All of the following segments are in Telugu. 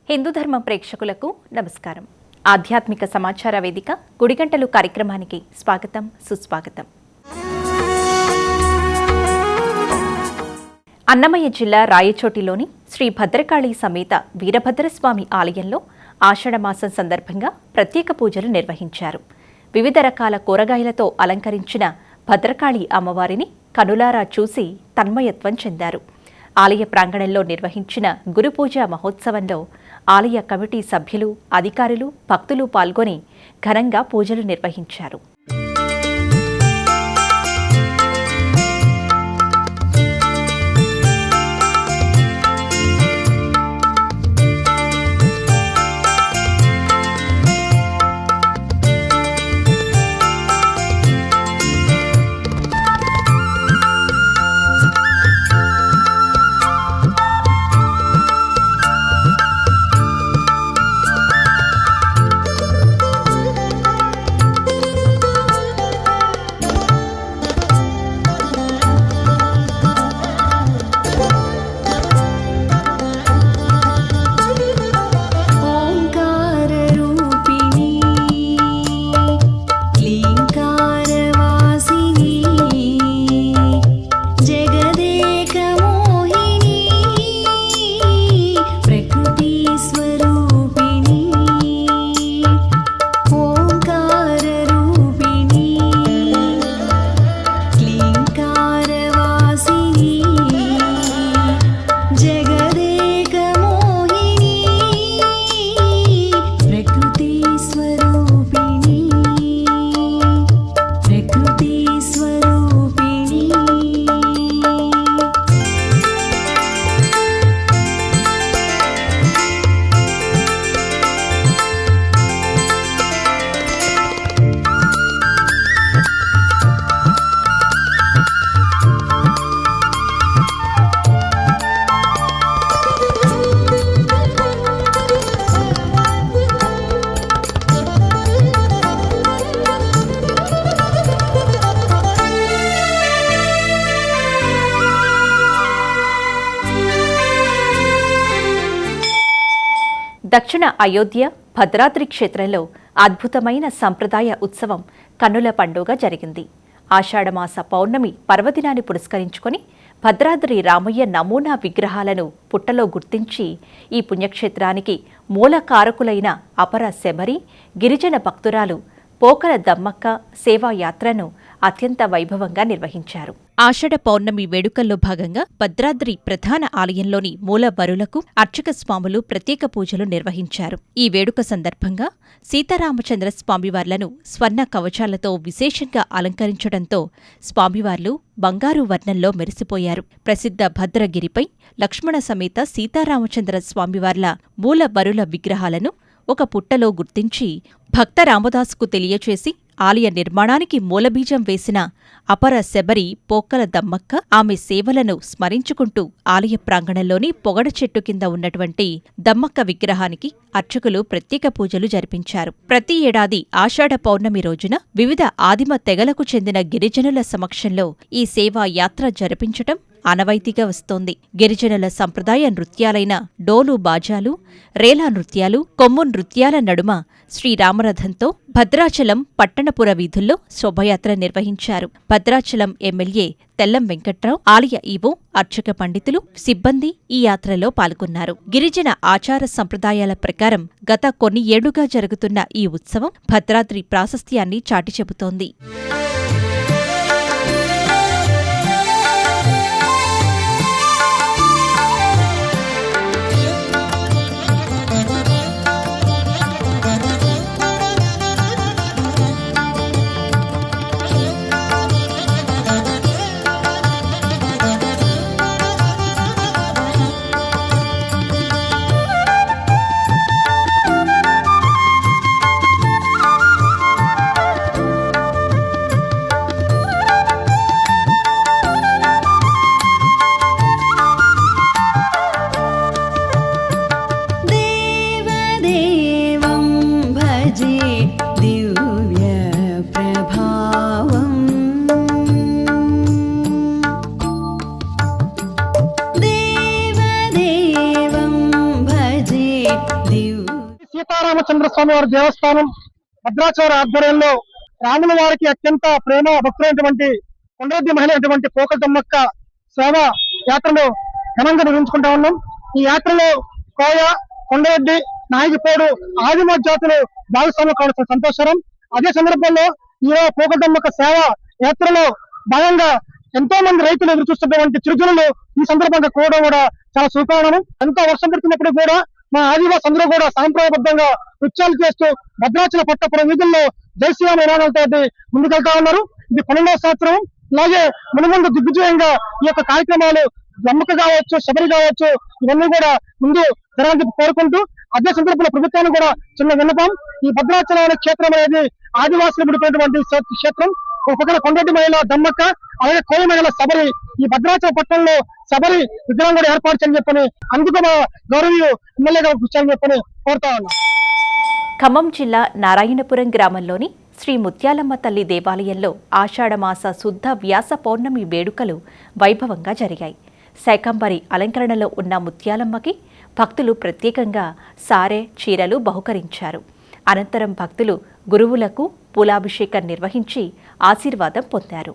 హిందూ ధర్మం ప్రేక్షకులకు నమస్కారం. ఆధ్యాత్మిక సమాచార వేదిక గుడిగంటలు కార్యక్రమానికి స్వాగతం, సుస్వాగతం. అన్నమయ్య జిల్లా రాయచోటిలోని శ్రీ భద్రకాళి సమేత వీరభద్రస్వామి ఆలయంలో ఆషాఢమాసం సందర్భంగా ప్రత్యేక పూజలు నిర్వహించారు. వివిధ రకాల కూరగాయలతో అలంకరించిన భద్రకాళి అమ్మవారిని కనులారా చూసి తన్మయత్వం చెందారు. ఆలయ ప్రాంగణంలో నిర్వహించిన గురుపూజ మహోత్సవంలో ఆలయ కమిటీ సభ్యులు, అధికారులు, భక్తులు పాల్గొని ఘనంగా పూజలు నిర్వహించారు. దక్షిణ అయోధ్య భద్రాద్రి క్షేత్రంలో అద్భుతమైన సంప్రదాయ ఉత్సవం కన్నుల పండుగ జరిగింది. ఆషాఢమాస పౌర్ణమి పర్వదినాన్ని పురస్కరించుకొని భద్రాద్రి రామయ్య నమూనా విగ్రహాలను పుట్టలో గుర్తించి ఈ పుణ్యక్షేత్రానికి మూలకారకులైన అపర శబరి గిరిజన భక్తురాలు పోకల దమ్మక్క సేవాయాత్రను అత్యంత వైభవంగా నిర్వహించారు. ఆషాఢ పౌర్ణమి వేడుకల్లో భాగంగా భద్రాద్రి ప్రధాన ఆలయంలోని మూలవరులకు అర్చక స్వాములు ప్రత్యేక పూజలు నిర్వహించారు. ఈ వేడుక సందర్భంగా సీతారామచంద్ర స్వామివార్లను స్వర్ణ కవచాలతో విశేషంగా అలంకరించడంతో స్వామివార్లు బంగారు వర్ణంలో మెరిసిపోయారు. ప్రసిద్ధ భద్రగిరిపై లక్ష్మణ సమేత సీతారామచంద్ర స్వామివార్ల మూలవరుల విగ్రహాలను ఒక పుట్టలో గుర్తించి భక్త రామదాసుకు తెలియచేసి ఆలయ నిర్మాణానికి మూలబీజం వేసిన అపర శబరి పోక్కల దమ్మక్క ఆమె సేవలను స్మరించుకుంటూ ఆలయ ప్రాంగణంలోని పొగడ చెట్టు కింద ఉన్నటువంటి దమ్మక్క విగ్రహానికి అర్చకులు ప్రత్యేక పూజలు జరిపించారు. ప్రతి ఏడాది ఆషాఢ పౌర్ణమి రోజున వివిధ ఆదిమ తెగలకు చెందిన గిరిజనుల సమక్షంలో ఈ సేవా యాత్ర జరిపించటం ఆనవాయితీగా వస్తోంది. గిరిజనుల సంప్రదాయ నృత్యాలైన డోలు బాజాలు, రేలా నృత్యాలు, కొమ్ము నృత్యాల నడుమ శ్రీరామరథంతో భద్రాచలం పట్టణపుర వీధుల్లో శోభయాత్ర నిర్వహించారు. భద్రాచలం ఎమ్మెల్యే తెల్లం వెంకట్రావు, ఆలయ ఈవో, అర్చక పండితులు, సిబ్బంది ఈ యాత్రలో పాల్గొన్నారు. గిరిజన ఆచార సంప్రదాయాల ప్రకారం గత కొన్ని ఏళ్లుగా జరుగుతున్న ఈ ఉత్సవం భద్రాద్రి ప్రాశస్త్యాన్ని చాటి చెబుతోంది. సీతారామచంద్ర స్వామి వారి దేవస్థానం భద్రాచల ఆధ్వర్యంలో రాముల వారికి అత్యంత ప్రేమ భక్తులైనటువంటి కొండరెడ్డి మహిళ అయినటువంటి పోకతమ్మక్క సేవ యాత్రను ఘనంగా నిర్వహించుకుంటా ఉన్నాం. ఈ యాత్రలో కోయ, కొండరెడ్డి, నాయకపోడు ఆదిమ జాతులు భాగస్వామ్యం కావాల్సిన సంతోషం. అదే సందర్భంలో ఈ పోకతమ్మక్క సేవ యాత్రలో భాగంగా ఎంతో మంది రైతులు ఎదురు చూస్తున్నటువంటి చిరుజనులు ఈ సందర్భంగా కూడా చాలా సుపరిణామం. ఎంతో వర్షం పడుతున్నప్పుడు కూడా మా ఆదివాసి అందరూ కూడా సాంప్రదాయబద్ధంగా నృత్యాలు చేస్తూ భద్రాచల పట్టపురం వీధుల్లో జయశ్రీరామ నినాదాలతో ముందుకెళ్తా ఉన్నారు. ఇది 12వ సంవత్సరం. అలాగే మునుముందు దిగ్విజయంగా ఈ యొక్క కార్యక్రమాలు నమ్మక కావచ్చు, శబరి కావచ్చు, ఇవన్నీ కూడా ముందు జరగాలని కోరుకుంటూ అదే సందర్భంలో ప్రభుత్వాన్ని కూడా చిన్న విన్నపం. ఈ భద్రాచలం అనే క్షేత్రం అనేది ఆదివాసులు ముడిపోయినటువంటి క్షేత్రం. ఒక పక్కన కొండరెడ్డి మహిళ దమ్మక్క, అలాగే కోయ మహిళ శబరి, ఈ భద్రాచల పట్టణంలో శబరి విగ్రహం కూడా ఏర్పాటు చేయని చెప్పని అందుకు మా గౌరవీయులు ఎమ్మెల్యేగా కూర్చొని చెప్పని కోరుతా ఉన్నాం. ఖమ్మం జిల్లా నారాయణపురం గ్రామంలోని శ్రీ ముత్యాలమ్మ తల్లి దేవాలయంలో ఆషాఢమాస శుద్ధ వ్యాస పౌర్ణమి వేడుకలు వైభవంగా జరిగాయి. శాకంబరి అలంకరణలో ఉన్న ముత్యాలమ్మకి భక్తులు ప్రత్యేకంగా సారె, చీరలు బహుకరించారు. అనంతరం భక్తులు గురువులకు పూలాభిషేకం నిర్వహించి ఆశీర్వాదం పొందారు.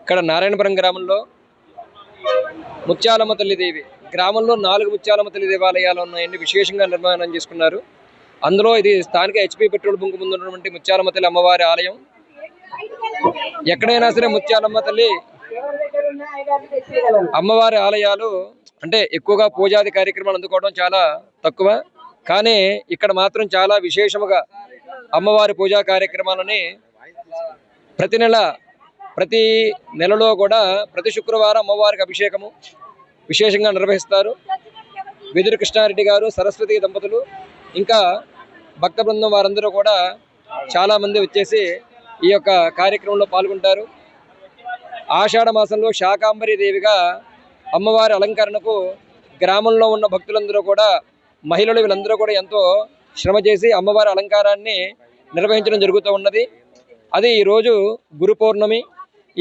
ఇక్కడ నారాయణపురం గ్రామంలో ముత్యాలమ్మ తల్లి దేవి గ్రామంలో 4 ముత్యాలమ్మ తల్లి దేవాలయాలు ఉన్నాయండి. విశేషంగా నిర్మాణం చేసుకున్నారు. అందులో ఇది స్థానిక హెచ్పి పెట్రోల్ బంక్ ముందు ఉన్నటువంటి ముత్యాలమ్మ తల్లి అమ్మవారి ఆలయం. ఎక్కడైనా సరే ముత్యాలమ్మ తల్లి అమ్మవారి ఆలయాలు అంటే ఎక్కువగా పూజాది కార్యక్రమాలు అందుకోవడం చాలా తక్కువ. కానీ ఇక్కడ మాత్రం చాలా విశేషముగా అమ్మవారి పూజా కార్యక్రమాలని ప్రతి నెలలో కూడా ప్రతి శుక్రవారం అమ్మవారికి అభిషేకము విశేషంగా నిర్వహిస్తారు. వెదురు కృష్ణారెడ్డి గారు, సరస్వతి దంపతులు, ఇంకా భక్త బృందం వారందరూ కూడా చాలామంది వచ్చేసి ఈ యొక్క కార్యక్రమంలో పాల్గొంటారు. ఆషాఢ మాసంలో శాకాంబరి దేవిగా అమ్మవారి అలంకరణకు గ్రామంలో ఉన్న భక్తులందరూ కూడా, మహిళలు వీళ్ళందరూ కూడా ఎంతో శ్రమ చేసి అమ్మవారి అలంకారాన్ని నిర్వహించడం జరుగుతూ ఉన్నది. అది ఈరోజు గురు పౌర్ణమి.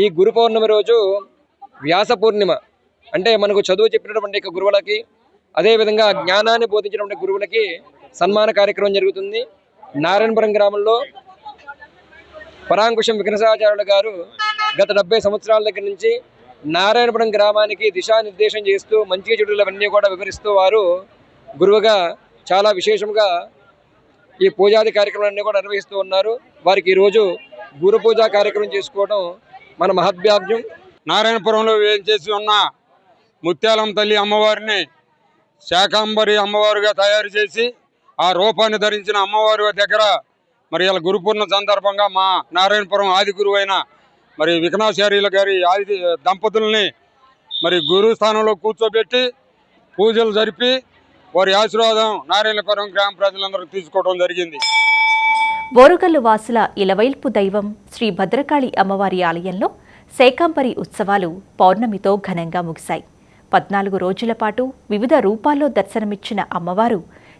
ఈ గురు పౌర్ణమి రోజు వ్యాస పూర్ణిమ అంటే మనకు చదువు చెప్పినటువంటి గురువులకి, అదేవిధంగా జ్ఞానాన్ని బోధించినటువంటి గురువులకి సన్మాన కార్యక్రమం జరుగుతుంది. నారాయణపురం గ్రామంలో పరాంకుశం విఘ్నసాచార్యులు గారు గత 70 సంవత్సరాల దగ్గర నుంచి నారాయణపురం గ్రామానికి దిశానిర్దేశం చేస్తూ మంచి చెడులు అవన్నీ కూడా వివరిస్తూ వారు గురువుగా చాలా విశేషంగా ఈ పూజాది కార్యక్రమాలన్నీ కూడా నిర్వహిస్తూ ఉన్నారు. వారికి ఈరోజు గురు పూజా కార్యక్రమం చేసుకోవడం మన మహద్భాగ్యం. నారాయణపురంలో వేయించేసి ఉన్న ముత్యాలమ్మ తల్లి అమ్మవారిని శాకాంబరి అమ్మవారుగా తయారు చేసి ఆ రూపాన్ని ధరించిన అమ్మవారి దగ్గర మరి ఇలా గురు పూర్ణ సందర్భంగా మా నారాయణపురం ఆది గురువు అయిన మరి విఘ్నాచార్యుల గారి ఆది దంపతుల్ని మరి గురు స్థానంలో కూర్చోబెట్టి పూజలు జరిపి వారి ఆశీర్వాదం నారాయణపురం గ్రామ ప్రజలందరూ తీసుకోవడం జరిగింది. బోరుగల్లు వాసుల ఇలవైల్పు దైవం శ్రీ భద్రకాళి అమ్మవారి ఆలయంలో శాకంబరి ఉత్సవాలు పౌర్ణమితో ఘనంగా ముగిశాయి. 14 రోజుల పాటు వివిధ రూపాల్లో దర్శనమిచ్చిన అమ్మవారు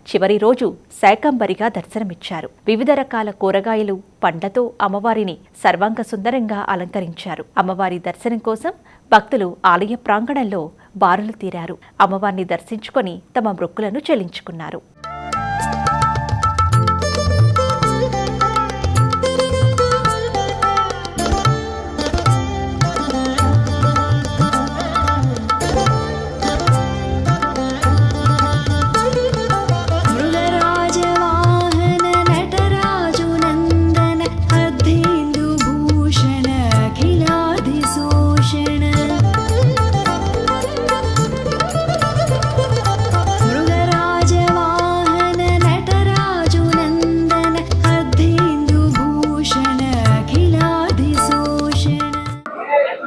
చివరి రోజు శాకంబరిగా దర్శనమిచ్చారు. వివిధ రకాల కూరగాయలు, పండ్లతో అమ్మవారిని సర్వాంగ సుందరంగా అలంకరించారు. అమ్మవారి దర్శనం కోసం భక్తులు ఆలయ ప్రాంగణంలో బారులు తీరారు. అమ్మవారిని దర్శించుకొని తమ మొక్కులను చెల్లించుకున్నారు.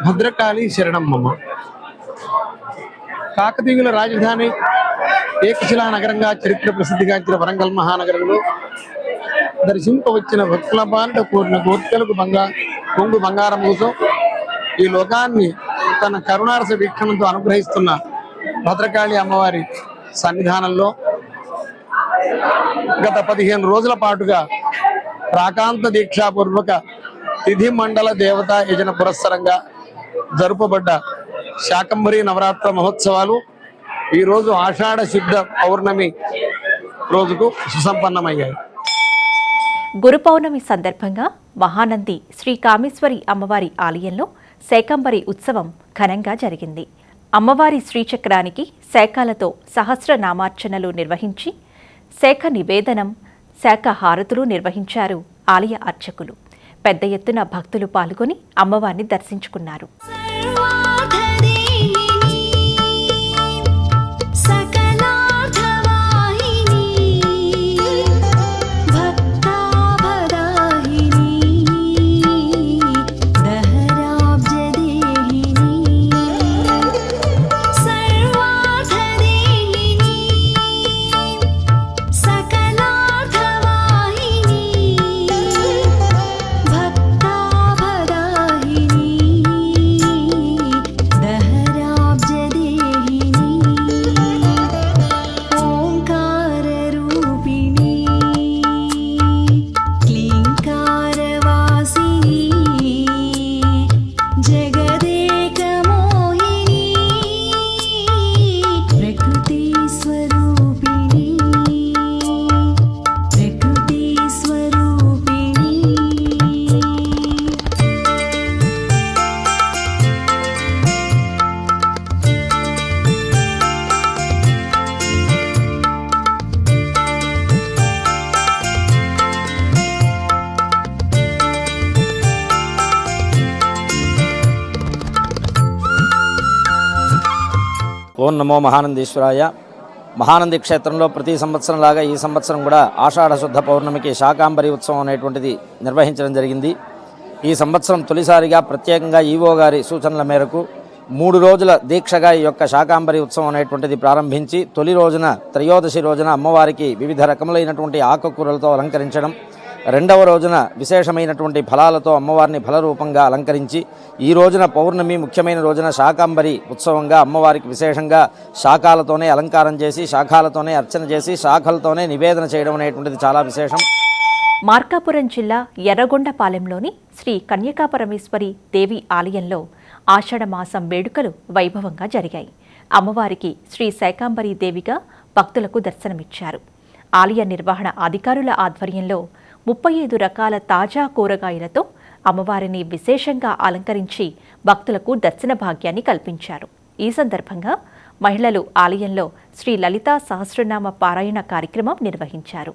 భద్రకాళి శరణం మమ. కాకతీయుల రాజధాని ఏకశిలా నగరంగా చరిత్ర ప్రసిద్ధిగాంచిన వరంగల్ మహానగరంలో దర్శింపవచ్చిన భక్తుల పాలిట కోరిన కోర్కెలకు కొంగు బంగారం కోసం ఈ లోకాన్ని తన కరుణారస వీక్షణంతో అనుగ్రహిస్తున్న భద్రకాళి అమ్మవారి సన్నిధానంలో గత 15 రోజుల పాటుగా ప్రాకాంత దీక్షాపూర్వక తిథి మండల దేవతా యజన పురస్సరంగా జరుపబడ్డ శాకంబరి నవరాత్ర మహోత్సవాలు ఈరోజు ఆషాఢ శుద్ధ పౌర్ణమి రోజుకు సుసంపన్నమయ్యాయి. గురు పౌర్ణమి సందర్భంగా మహానంది శ్రీ కామేశ్వరి అమ్మవారి ఆలయంలో శాకంబరి ఉత్సవం ఘనంగా జరిగింది. అమ్మవారి శ్రీచక్రానికి శాఖలతో సహస్రనామార్చనలు నిర్వహించి శాఖ నివేదనం, శాఖ హారతులు నిర్వహించారు ఆలయ అర్చకులు. పెద్ద ఎత్తున భక్తులు పాల్గొని అమ్మవారిని దర్శించుకున్నారు. ఓం నమో మహానందీశ్వరాయ. మహానంది క్షేత్రంలో ప్రతి సంవత్సరంలాగా ఈ సంవత్సరం కూడా ఆషాఢ శుద్ధ పౌర్ణమికి శాకాంబరి ఉత్సవం అనేటువంటిది నిర్వహించడం జరిగింది. ఈ సంవత్సరం తొలిసారిగా ప్రత్యేకంగా ఈవో గారి సూచనల మేరకు 3 రోజుల దీక్షగా ఈ యొక్క శాకాంబరి ఉత్సవం అనేటువంటిది ప్రారంభించి తొలి రోజున త్రయోదశి రోజున అమ్మవారికి వివిధ రకములైనటువంటి ఆకుకూరలతో అలంకరించడం, రెండవ రోజున విశేషమైనటువంటి ఫలాలతో అమ్మవారిని ఫలరూపంగా అలంకరించి ఈ రోజున పౌర్ణమి ముఖ్యమైన రోజున శాకాంబరి ఉత్సవంగా అమ్మవారికి విశేషంగా శాఖాలతోనే అలంకారం చేసి శాఖాలతోనే అర్చన చేసి శాఖలతోనే నివేదన చేయడం అనేటువంటిది చాలా విశేషం. మార్కాపురం జిల్లా ఎర్రగొండపాలెంలోని శ్రీ కన్యకాపరమేశ్వరి దేవి ఆలయంలో ఆషాఢమాసం వేడుకలు వైభవంగా జరిగాయి. అమ్మవారికి శ్రీ శాకంబరీ దేవిగా భక్తులకు దర్శనమిచ్చారు. ఆలయ నిర్వహణ అధికారుల ఆధ్వర్యంలో 35 రకాల తాజా కూరగాయలతో అమ్మవారిని విశేషంగా అలంకరించి భక్తులకు దర్శన భాగ్యాన్ని కల్పించారు. ఈ సందర్భంగా మహిళలు ఆలయంలో శ్రీ లలితా సహస్రనామ పారాయణ కార్యక్రమం నిర్వహించారు.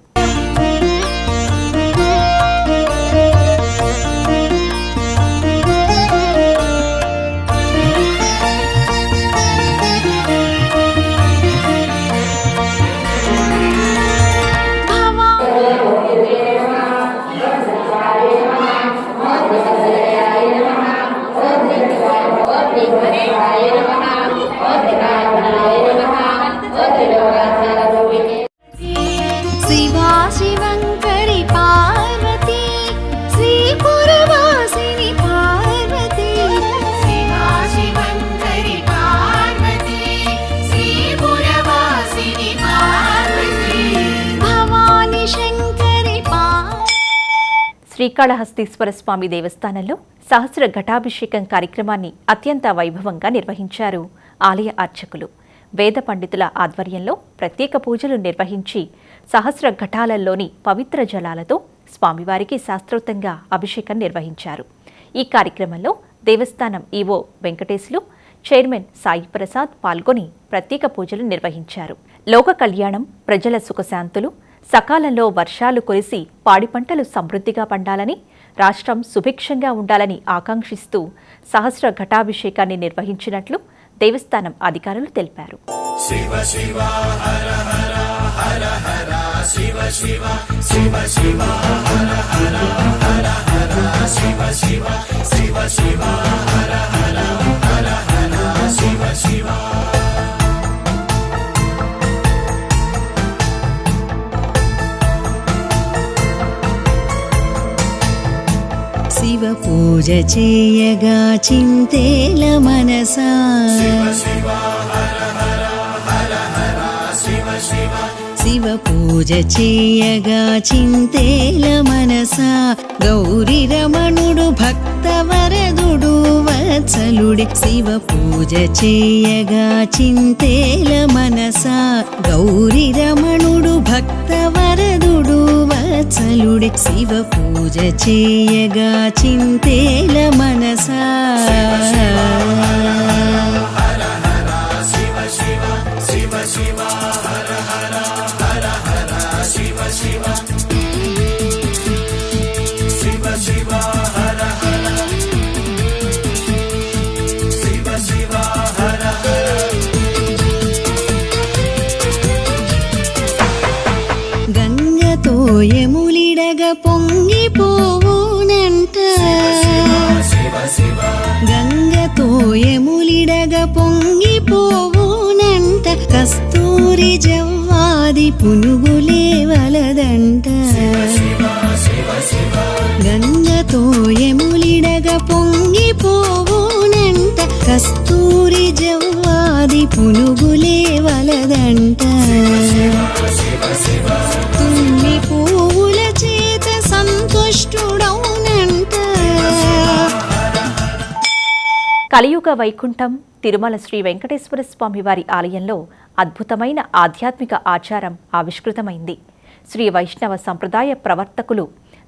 శ్రీకాళహస్తీశ్వర స్వామి దేవస్థానంలో సహస్ర ఘటాభిషేకం కార్యక్రమాన్ని అత్యంత వైభవంగా నిర్వహించారు ఆలయ అర్చకులు. వేద పండితుల ఆధ్వర్యంలో ప్రత్యేక పూజలు నిర్వహించి సహస్ర ఘటాలలోని పవిత్ర జలాలతో స్వామివారికి శాస్త్రోక్తంగా అభిషేకం నిర్వహించారు. ఈ కార్యక్రమంలో దేవస్థానం ఈవో వెంకటేశ్లు, చైర్మన్ సాయి ప్రసాద్ పాల్గొని ప్రత్యేక పూజలు నిర్వహించారు. లోక కళ్యాణం, ప్రజల సుఖశాంతులు, సకాలంలో వర్షాలు కురిసి పాడి పంటలు సమృద్ధిగా పండాలని, రాష్ట్రం సుభిక్షంగా ఉండాలని ఆకాంక్షిస్తూ సహస్ర ఘటాభిషేకాన్ని నిర్వహించినట్లు దేవస్థానం అధికారులు తెలిపారు. శివ శివ హర హర హర హర శివ పూజ చేయగా చింతేల మనసా శివ పూజ చేయగా చింతేల మనసా గౌరీ రమణుడు భక్తవరదుడు వత్సలుడే శివ పూజ చేయగా చింతేల మనసా గౌరీ రమణుడు భక్తవరదుడు వత్సలుడే శివ పూజ చేయగా చింతేల మనసా గంగతో యములిడగ పొంగిపోవునంట గంగతో యములిడగ పొంగిపోవునంట కస్తూరి జవ్వాది పునుగులే వలదంట గంగతో యములిడగ పొంగిపోవునంట కస్తూరి జవ్వాది పునుగులే వలదంట తుమ్మి పువ్వుల చేత సంతుష్టుడౌనంట. కలియుగ వైకుంఠం తిరుమల శ్రీ వెంకటేశ్వర స్వామి వారి ఆలయంలో అద్భుతమైన ఆధ్యాత్మిక ఆచారం ఆవిష్కృతమైంది. శ్రీ వైష్ణవ సంప్రదాయ ప్రవర్తకులు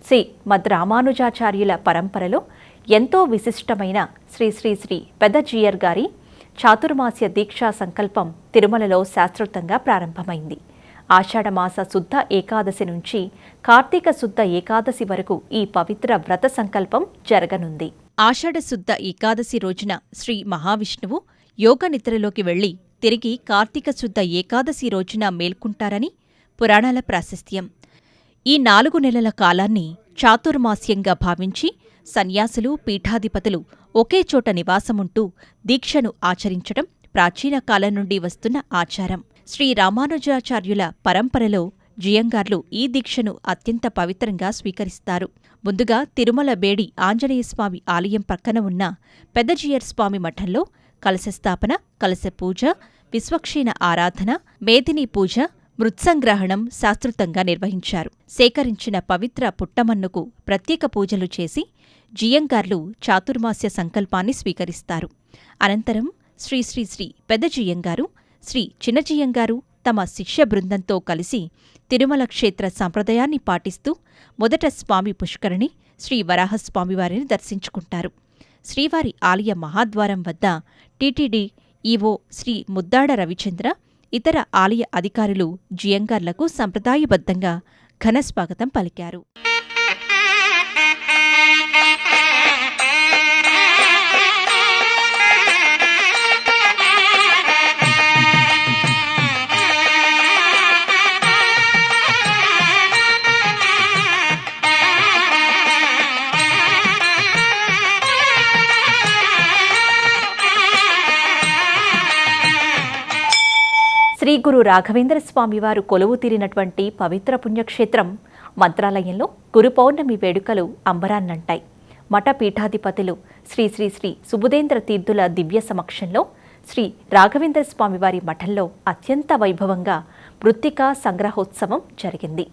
శ్రీ మద్రామానుజాచార్యుల పరంపరలో ఎంతో విశిష్టమైన శ్రీ శ్రీ శ్రీ పెదజీయర్ గారి చాతుర్మాస్య దీక్షా సంకల్పం తిరుమలలో శాస్త్రోక్తంగా ప్రారంభమైంది. ఆషాఢమాస శుద్ధ ఏకాదశి నుంచి కార్తీక శుద్ధ ఏకాదశి వరకు ఈ పవిత్ర వ్రత సంకల్పం జరగనుంది. ఆషాఢ శుద్ధ ఏకాదశి రోజున శ్రీ మహావిష్ణువు యోగ నిద్రలోకి వెళ్లి తిరిగి కార్తీక శుద్ధ ఏకాదశి రోజున మేల్కుంటారని పురాణాల ప్రాశస్త్యం. ఈ 4 నెలల కాలాన్ని చాతుర్మాస్యంగా భావించి సన్యాసులు, పీఠాధిపతులు ఒకే చోట నివాసముంటూ దీక్షను ఆచరించడం ప్రాచీన కాలం నుండి వస్తున్న ఆచారం. శ్రీ రామానుజాచార్యుల పరంపరలో జియంగార్లు ఈ దీక్షను అత్యంత పవిత్రంగా స్వీకరిస్తారు. ముందుగా తిరుమల బేడి ఆంజనేయస్వామి ఆలయం పక్కన ఉన్న పెదజీయర్ స్వామి మఠంలో కలశస్థాపన, కలశ పూజ, విశ్వక్షీణ ఆరాధన, మేదిని పూజ, మృత్సంగ్రహణం శాస్త్రోక్తంగా నిర్వహించారు. సేకరించిన పవిత్ర పుట్టమన్నుకు ప్రత్యేక పూజలు చేసి జియంగార్లు చాతుర్మాస్య సంకల్పాన్ని స్వీకరిస్తారు. అనంతరం శ్రీ శ్రీ శ్రీ పెదజియంగారు, శ్రీ చిన్నజియంగారు తమ శిష్య బృందంతో కలిసి తిరుమల క్షేత్ర సంప్రదాయాన్ని పాటిస్తూ మొదట స్వామి పుష్కరిణి, శ్రీ వరాహస్వామివారిని దర్శించుకుంటారు. శ్రీవారి ఆలయ మహాద్వారం వద్ద టీటీడీ ఈవో శ్రీ ముద్దాడ రవిచంద్ర, ఇతర ఆలయ అధికారులు జియంగార్లకు సంప్రదాయబద్ధంగా ఘనస్వాగతం పలికారు. శ్రీ గురు రాఘవేంద్ర స్వామివారు కొలువు తీరినటువంటి పవిత్ర పుణ్యక్షేత్రం మంత్రాలయంలో గురు పౌర్ణమి వేడుకలు అంబరాన్నంటాయి. మఠ పీఠాధిపతులు శ్రీ శ్రీ శ్రీ సుబుధేంద్ర తీర్థుల దివ్య సమక్షంలో శ్రీ రాఘవేంద్ర స్వామివారి మఠంలో అత్యంత వైభవంగా మృత్తికా సంగ్రహోత్సవం జరిగింది.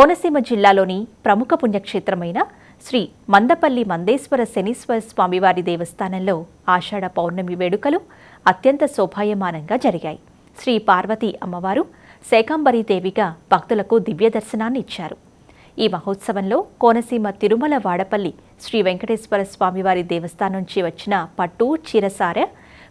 కోనసీమ జిల్లాలోని ప్రముఖ పుణ్యక్షేత్రమైన శ్రీ మందపల్లి మందేశ్వర శనీశ్వర స్వామివారి దేవస్థానంలో ఆషాఢ పౌర్ణమి వేడుకలు అత్యంత శోభాయమానంగా జరిగాయి. శ్రీ పార్వతీ అమ్మవారు శాకంబరీదేవిగా భక్తులకు దివ్య దర్శనాన్ని ఇచ్చారు. ఈ మహోత్సవంలో కోనసీమ తిరుమల వాడపల్లి శ్రీ వెంకటేశ్వర స్వామివారి దేవస్థానం నుంచి వచ్చిన పట్టు చీరసార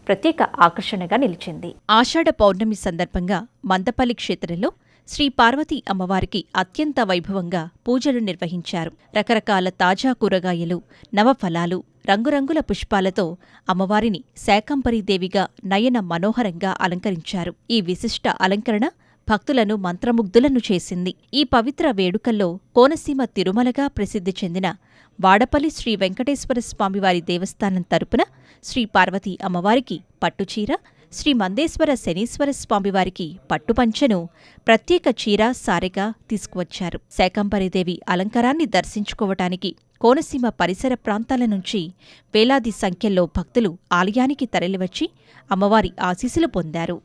ప్రత్యేక ఆకర్షణగా నిలిచింది. ఆషాఢ పౌర్ణమి సందర్భంగా మందపల్లి క్షేత్రంలో శ్రీ పార్వతీ అమ్మవారికి అత్యంత వైభవంగా పూజలు నిర్వహించారు. రకరకాల తాజా కూరగాయలు, నవఫలాలు, రంగురంగుల పుష్పాలతో అమ్మవారిని శాకంబరీదేవిగా నయన మనోహరంగా అలంకరించారు. ఈ విశిష్ట అలంకరణ భక్తులను మంత్రముగ్ధులను చేసింది. ఈ పవిత్ర వేడుకల్లో కోనసీమ తిరుమలగా ప్రసిద్ధి చెందిన వాడపల్లి శ్రీ వెంకటేశ్వర స్వామివారి దేవస్థానం తరపున శ్రీ పార్వతీ అమ్మవారికి పట్టుచీర, శ్రీ మందేశ్వర శనీశ్వర స్వామివారికి పట్టుపంచెను ప్రత్యేక చీర సారెగా తీసుకువచ్చారు. శాకంబరీదేవి అలంకారాన్ని దర్శించుకోవటానికి కోనసీమ పరిసర ప్రాంతాల నుంచి వేలాది సంఖ్యలో భక్తులు ఆలయానికి తరలివచ్చి అమ్మవారి ఆశీస్సులు పొందారు.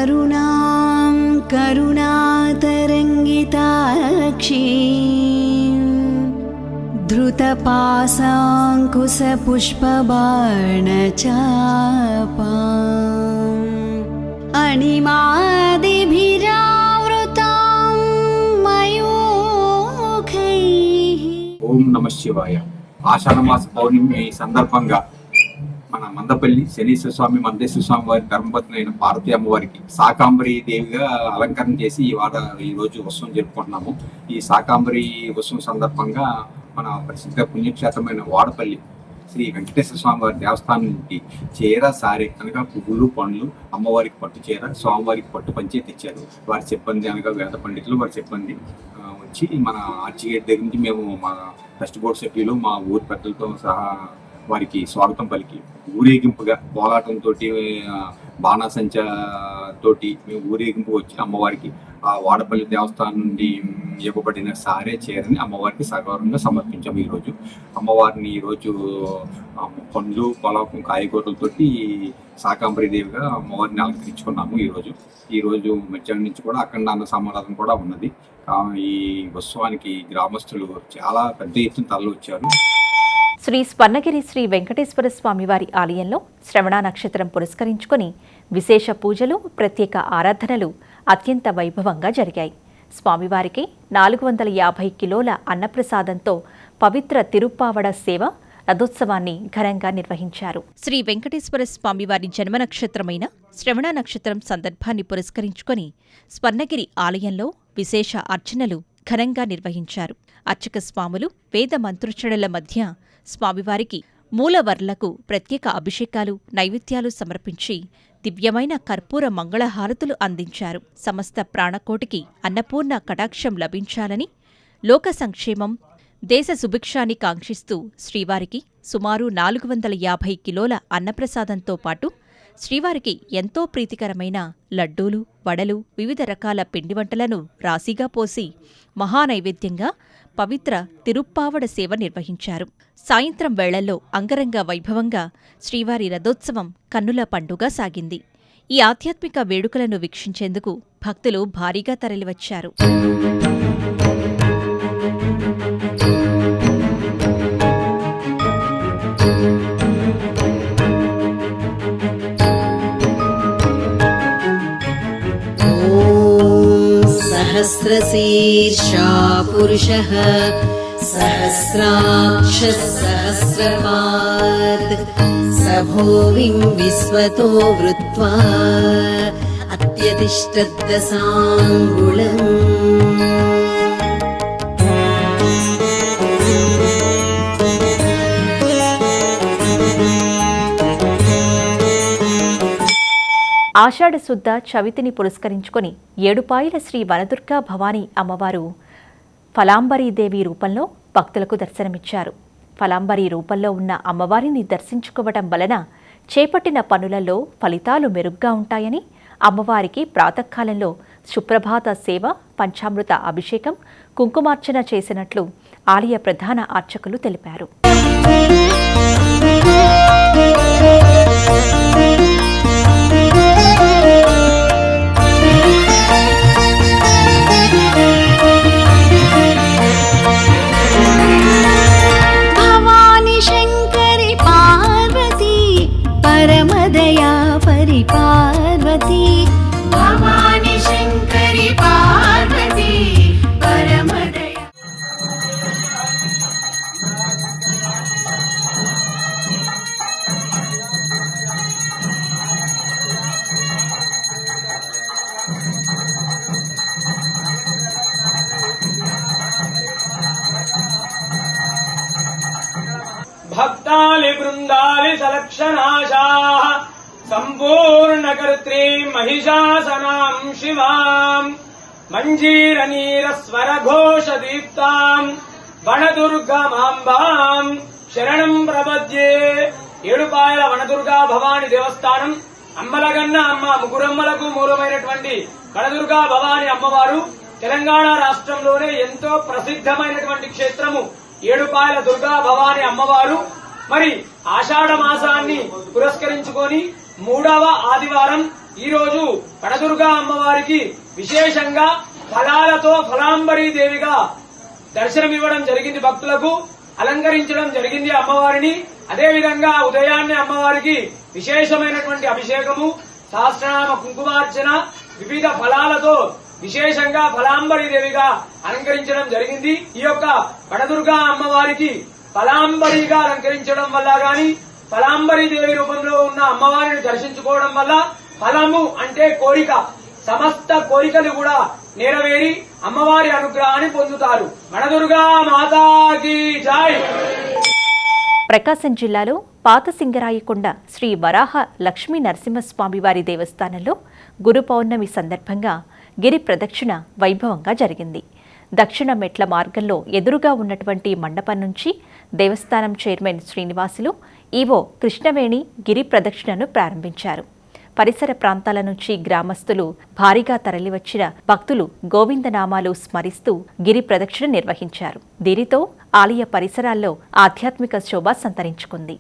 अरुणां करुणातरङ्गिताक्षीं धृतपाशाङ्कुशपुष्पबाणचापाम् अणिमादिभिरावृतां मयूखैः. ఓం నమ శివాయ. ఆషాఢమాస పౌర్ణమి సందర్భంగా మన మందపల్లి శనీశ్వర స్వామి మందేశ్వర స్వామి వారి ధర్మపత్ని అయిన పార్వతీ అమ్మవారికి శాకంబరీ దేవిగా అలంకరణ చేసి ఈ రోజు ఉత్సవం జరుపుకుంటున్నాము. ఈ శాకంబరీ ఉత్సవం సందర్భంగా మన ప్రసిద్ధ పుణ్యక్షేత్రమైన వాడపల్లి శ్రీ వెంకటేశ్వర స్వామి వారి దేవస్థానం నుండి చీర సారే అనగా పువ్వులు పండ్లు అమ్మవారికి పట్టు చీర, స్వామివారికి పట్టు పంచే తెచ్చారు. వారి సిబ్బంది అనగా వేద పండితులు వారి సిబ్బంది వచ్చి మన ఆర్చిగేట్ దగ్గర నుంచి మేము మా ట్రస్ట్ బోర్డు సభ్యులు మా ఊరి పెద్దలతో సహా వారికి స్వాగతం పలికి ఊరేగింపుగా పోలాటంతో బాణాసంచతోటి మేము ఊరేగింపు వచ్చి అమ్మవారికి ఆ వాడపల్లి దేవస్థానం నుండి ఇవ్వబడిన సారే చీరని అమ్మవారికి సగౌరవంగా సమర్పించాము. ఈరోజు అమ్మవారిని ఈరోజు పండ్లు, పొలం, కాయగూరలతోటి శాకంబరీదేవిగా అమ్మవారిని అలంకరించుకున్నాము. ఈరోజు మధ్యాహ్నం నుంచి కూడా అఖండ అన్న సమారాధన కూడా ఉన్నది. ఈ ఉత్సవానికి గ్రామస్తులు చాలా పెద్ద ఎత్తున తరలి వచ్చారు. శ్రీ స్వర్ణగిరి శ్రీ వెంకటేశ్వర స్వామివారి ఆలయంలో శ్రవణ నక్షత్రం పురస్కరించుకొని విశేష పూజలు, ప్రత్యేక ఆరాధనలు అత్యంత వైభవంగా జరిగాయి. స్వామివారికి 450 కిలోల అన్నప్రసాదంతో పవిత్ర తిరుప్పావడ సేవ రథోత్సవాన్ని ఘనంగా నిర్వహించారు. శ్రీ వెంకటేశ్వర స్వామివారి జన్మ నక్షత్రమైన శ్రవణ నక్షత్రం సందర్భాన్ని పురస్కరించుకొని స్వర్ణగిరి ఆలయంలో విశేష అర్చనలు ఘనంగా నిర్వహించారు. అర్చక స్వాములు వేద మంత్రోచ్చరణల మధ్య స్వామివారికి మూలవర్లకు ప్రత్యేక అభిషేకాలు, నైవేద్యాలు సమర్పించి దివ్యమైన కర్పూర మంగళహారతులు అందించారు. సమస్త ప్రాణకోటికి అన్నపూర్ణ కటాక్షం లభించాలని, లోక సంక్షేమం, దేశ సుభిక్షాన్ని కాంక్షిస్తూ శ్రీవారికి సుమారు 450 కిలోల అన్నప్రసాదంతో పాటు శ్రీవారికి ఎంతో ప్రీతికరమైన లడ్డూలు, వడలు, వివిధ రకాల పిండి వంటలను రాశిగా పోసి మహానైవేద్యంగా పవిత్ర తిరుప్పావడ సేవ నిర్వహించారు. సాయంత్రం వేళల్లో అంగరంగ వైభవంగా శ్రీవారి రథోత్సవం కన్నుల పండుగ సాగింది. ఈ ఆధ్యాత్మిక వేడుకలను వీక్షించేందుకు భక్తులు భారీగా తరలివచ్చారు. सहस्रशीर्षा पुरुषः सहस्राक्षः सहस्रपात् स भूमिं विश्वतो वृत्वा अत्यतिष्ठद्दशाङ्गुलम्. ఆషాఢ శుద్ధ చవితిని పురస్కరించుకొని ఏడుపాయల శ్రీ వనదుర్గా భవానీ అమ్మవారు ఫలాంబరీదేవి రూపంలో భక్తులకు దర్శనమిచ్చారు. ఫలాంబరి రూపంలో ఉన్న అమ్మవారిని దర్శించుకోవటం వలన చేపట్టిన పనులలో ఫలితాలు మెరుగ్గా ఉంటాయని, అమ్మవారికి ప్రాతకాలంలో సుప్రభాత సేవ, పంచామృత అభిషేకం, కుంకుమార్చన చేసినట్లు ఆలయ ప్రధాన అర్చకులు తెలిపారు. पार्वती भवानी शंकरी पार्वती परमदया। भक्तालि वृन्दालि सलक्षणाशाः सम्पूर्णकर्त्री महिषासनां शिवां मञ्जीरनीरस्वरघोषदीप्तां वनदुर्गमाम्बां शरणं प्रपद्ये। ఏడుపాయల వనదుర్గా భవాని దేవస్థానం అమ్మలగన్న అమ్మ ముగ్గురమ్మలకు మూలమైనటువంటి వనదుర్గా భవాని అమ్మవారు తెలంగాణ రాష్ట్రంలోనే ఎంతో ప్రసిద్ధమైనటువంటి క్షేత్రము ఏడుపాయల దుర్గా భవాని అమ్మవారు. మరి ఆషాఢ మాసాన్ని పురస్కరించుకొని 3వ ఆదివారం ఈ రోజు వనదుర్గా అమ్మవారికి విశేషంగా ఫలాలతో ఫలాంబరీ దేవిగా దర్శనమివ్వడం జరిగింది. భక్తులకు అలంకరించడం జరిగింది అమ్మవారిని. అదేవిధంగా ఉదయాన్నే అమ్మవారికి విశేషమైనటువంటి అభిషేకము, సహస్రనామ కుంకుమార్చన, వివిధ ఫలాలతో విశేషంగా ఫలాంబరీ దేవిగా అలంకరించడం జరిగింది. ఈ యొక్క వనదుర్గా అమ్మవారికి ఫలాంబరిగా అలంకరించడం వల్ల గాని, ఫలాంబరీ దేవి రూపంలో ఉన్న అమ్మవారిని దర్శించుకోవడం వల్ల ఫలము అంటే కోరిక, సమస్త కోరికలు కూడా నెరవేరి అమ్మవారి అనుగ్రహాన్ని పొందుతారు. వనదుర్గా మాతాకి జై. ప్రకాశం జిల్లాలో పాత సింగరాయకొండ శ్రీ వరాహ లక్ష్మీ నరసింహస్వామి వారి దేవస్థానంలో గురు పౌర్ణమి సందర్భంగా గిరి ప్రదక్షిణ వైభవంగా జరిగింది. దక్షిణ మెట్ల మార్గంలో ఎదురుగా ఉన్నటువంటి మండపం నుంచి దేవస్థానం చైర్మన్ శ్రీనివాసులు, ఈవో కృష్ణవేణి గిరి ప్రదక్షిణను ప్రారంభించారు. పరిసర ప్రాంతాల నుంచి గ్రామస్తులు భారీగా తరలివచ్చిన భక్తులు గోవిందనామాలు స్మరిస్తూ గిరి ప్రదక్షిణ నిర్వహించారు. దీనితో ఆలయ పరిసరాల్లో ఆధ్యాత్మిక శోభ సంతరించుకుంది.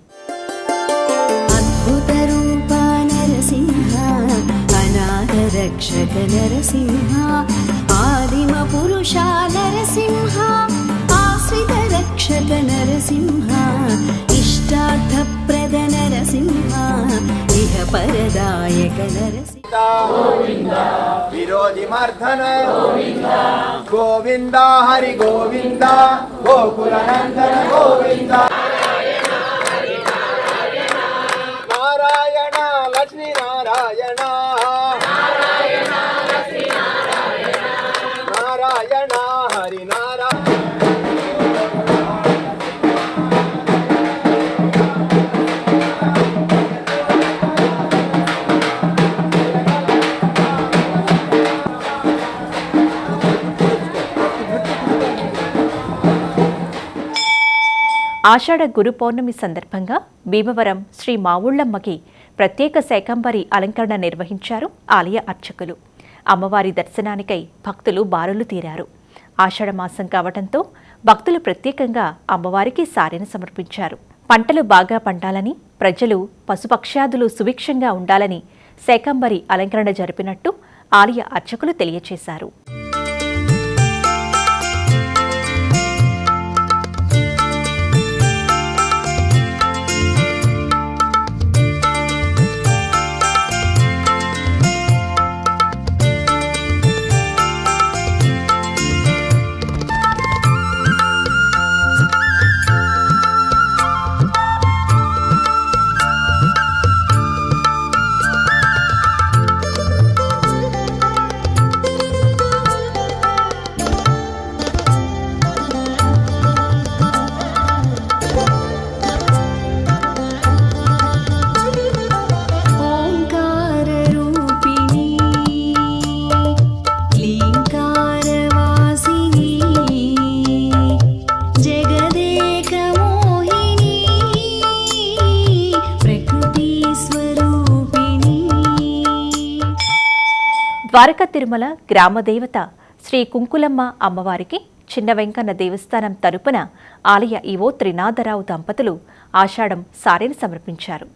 అద్భుత రూప నరసింహ, అనాథ రక్షక నరసింహ, ఆదిమ పురుష నరసింహ, ఆశ్రిత రక్షక నరసింహ, ఇష్టార్థప్రద నరసింహ, ఇహ పరదాయక నరసింహ. విరోధి మర్దన గోవింద హరి గోవింద, గోకుల నందన గోవింద. నారాయణ లక్ష్మీ నారాయణ, నారాయణ హరి నారాయణ. ఆషాఢ గురు పౌర్ణమి సందర్భంగా భీమవరం శ్రీ మావుళ్లమ్మకి ప్రత్యేక శాకంబరి అలంకరణ నిర్వహించారు ఆలయ అర్చకులు. అమ్మవారి దర్శనానికై భక్తులు బారులు తీరారు. ఆషాఢ మాసం కావడంతో భక్తులు ప్రత్యేకంగా అమ్మవారికి సారెను సమర్పించారు. పంటలు బాగా పండాలని, ప్రజలు పశుపక్ష్యాదులు సుభిక్షంగా ఉండాలని శాకంబరి అలంకరణ జరిపినట్టు ఆలయ అర్చకులు తెలియచేశారు. ద్వారకా తిరుమల గ్రామదేవత శ్రీ కుంకులమ్మ అమ్మవారికి చిన్న వెంకన్న దేవస్థానం తరపున ఆలయ ఈవో త్రినాథరావు దంపతులు ఆషాఢం సారెను సమర్పించారు.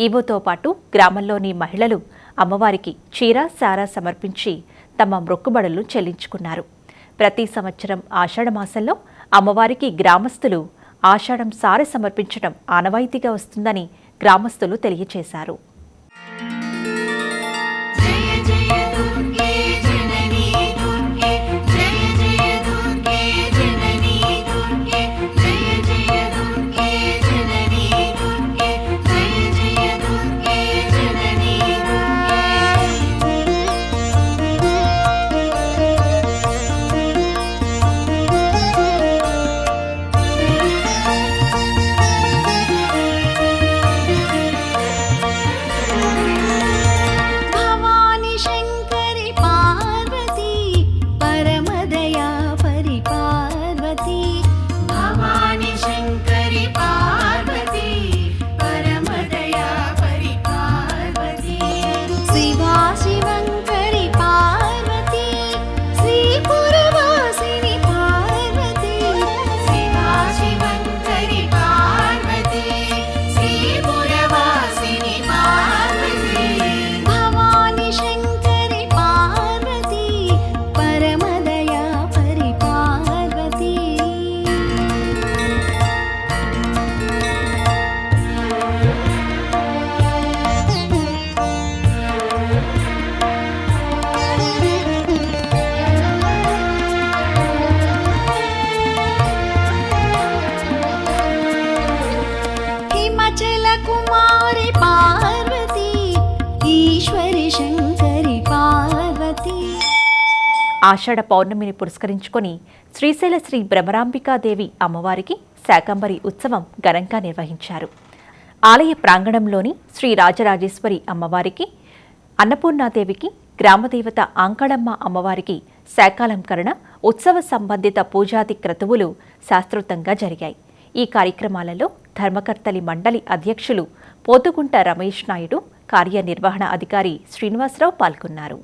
ఈవోతో పాటు గ్రామంలోని మహిళలు అమ్మవారికి చీర సారా సమర్పించి తమ మొక్కుబడులను చెల్లించుకున్నారు. ప్రతి సంవత్సరం ఆషాఢ మాసంలో అమ్మవారికి గ్రామస్తులు ఆషాఢం సారె సమర్పించడం ఆనవాయితీగా వస్తుందని గ్రామస్తులు తెలియజేశారు. ఆషాఢ పౌర్ణమిని పురస్కరించుకొని శ్రీశైల శ్రీ భ్రమరాంబికాదేవి అమ్మవారికి శాకంబరి ఉత్సవం ఘనంగా నిర్వహించారు. ఆలయ ప్రాంగణంలోని శ్రీ రాజరాజేశ్వరి అమ్మవారికి, అన్నపూర్ణాదేవికి, గ్రామదేవత ఆంకళమ్మ అమ్మవారికి శాకాలంకరణ, ఉత్సవ సంబంధిత పూజాది క్రతువులు శాస్త్రోక్తంగా జరిగాయి. ఈ కార్యక్రమాలలో ధర్మకర్తలి మండలి అధ్యక్షులు పోతుగుంట రమేష్ నాయుడు, కార్యనిర్వహణ అధికారి శ్రీనివాసరావు పాల్గొన్నారు.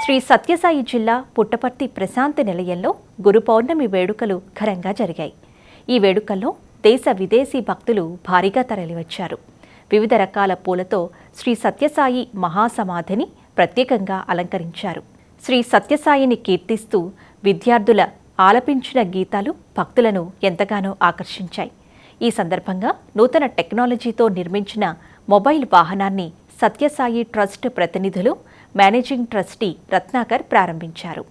శ్రీ సత్యసాయి జిల్లా పుట్టపర్తి ప్రశాంతి నిలయంలో గురు పౌర్ణమి వేడుకలు ఘనంగా జరిగాయి. ఈ వేడుకల్లో దేశ విదేశీ భక్తులు భారీగా తరలివచ్చారు. వివిధ రకాల పూలతో శ్రీ సత్యసాయి మహాసమాధిని ప్రత్యేకంగా అలంకరించారు. శ్రీ సత్యసాయిని కీర్తిస్తూ విద్యార్థుల ఆలపించిన గీతాలు భక్తులను ఎంతగానో ఆకర్షించాయి. ఈ సందర్భంగా నూతన టెక్నాలజీతో నిర్మించిన మొబైల్ వాహనాన్ని సత్యసాయి ట్రస్ట్ ప్రతినిధులు, మేనేజింగ్ ట్రస్టీ రత్నాకర్ ప్రారంభించారు.